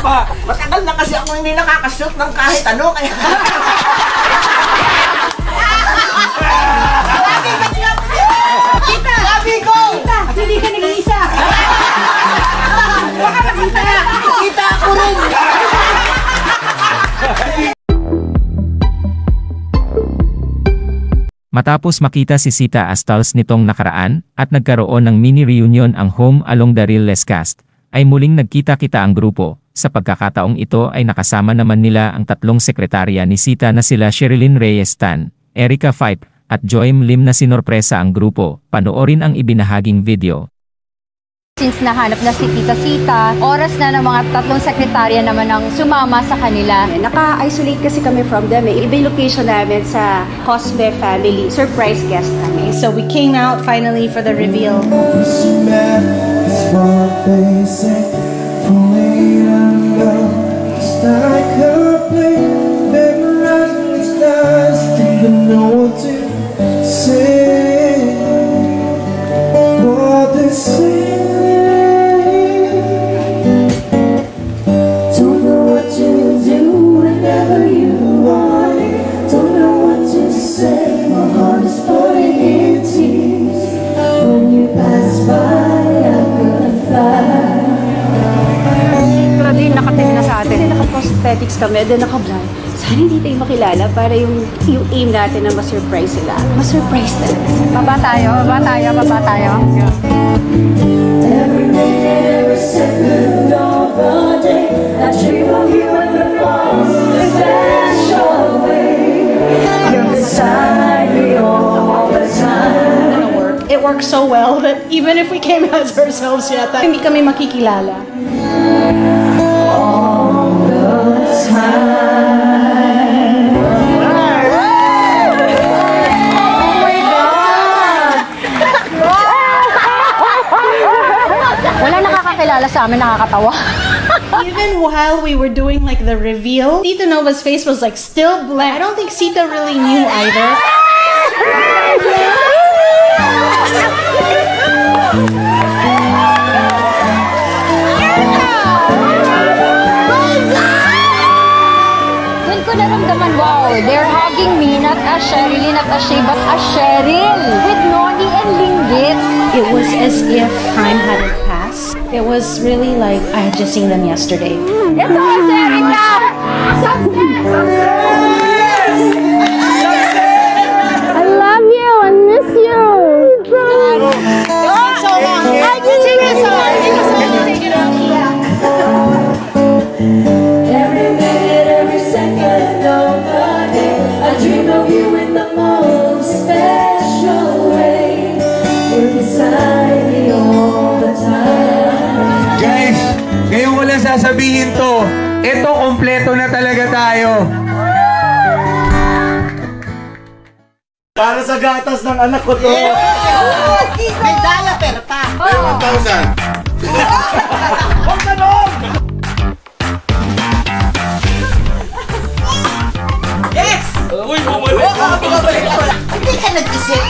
pa. Matagal na kasi ako hindi nakakashoot ng kahit ano, kaya... Kita! Sabi ko! Kita! Hindi ka nag-iisa! Baka makita! Kita ako rin! Matapos makita si Sita Astals nitong nakaraan, at nagkaroon ng mini-reunion ang Home Along the Realest cast, ay muling nagkita-kita ang grupo. Sa pagkakataong ito ay nakasama naman nila ang tatlong sekretarya ni Sita na sila Sherilyn Reyes Tan, Erica Fipe, at Joym Lim na sinorpresa ang grupo. Panoorin ang ibinahaging video. Since nahanap na si Tita Sita, oras na ng mga tatlong sekretarya naman ang sumama sa kanila. Naka-isolate kasi kami from them. Iba yung location namin sa Cosme family. Surprise guest namin. So we came out finally for the reveal. Naka-prosthetics kami, then naka-blind. Sana hindi tayo makilala para yung aim natin na ma-surprise sila. Ma-surprise talaga. Baba tayo, baba tayo, baba tayo. Every minute, every second of the day, I dream of you in the most special way. You're beside me all the time. It worked so well that even if we came as ourselves yata, hindi kami makikilala. Wala nakakakilala sa amin, nakakatawa. Even while we were doing like the reveal, Tita Nova's face was like still blank. I don't think Sita really knew either. Doon ko naramdaman, wow, they're hugging me, not as Sherilyn, not as Shay, but as Cheryl, with Noni and Linggit. It was as if time hadn't passed. It was really like I had just seen them yesterday. Ito ang Erika! I love you and miss you! It's been so long. I can take this off. Take it off. Every minute, every second of the day, I dream of you in the most special way. You're beside me all the time. Guys, ngayon ko lang sasabihin to. Ito, kompleto na talaga tayo. Para sa gatas ng anak ko to. May diaper pa. May 1,000. Huwag ka doon! Yes! Uy, bumalik! Hindi ka nag-isip.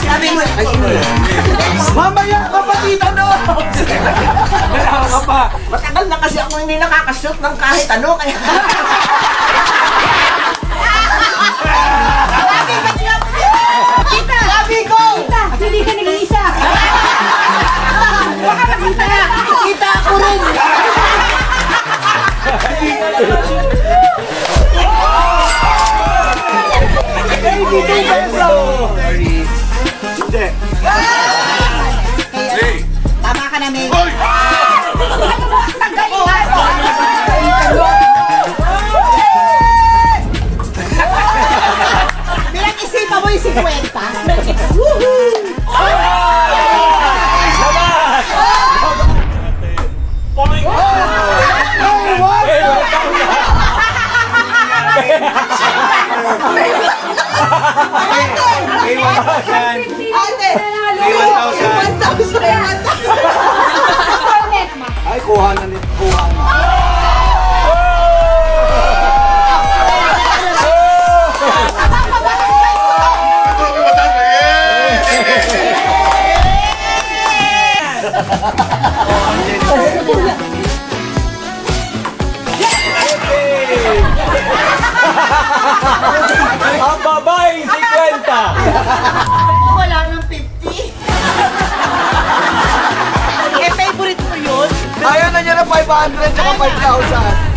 Sabi mo, Mamaya ka pa, Tita No! Wala ka pa. Matagal na kasi ako hindi nakakashoot ng kahit ano, kaya... Kita! Sabi ko! Kita! Hindi ka nag-iisa! Baka makita! Kita ako rin! Hindi. Tama ka na, May. Bilang isipan mo yung 50. May 1,000. Ate! May 1,000. 1,000! Ang babae, 50! Wala nang 50! Eh, favorite mo yun? Ayaw na niya na 500 tsaka 5,000.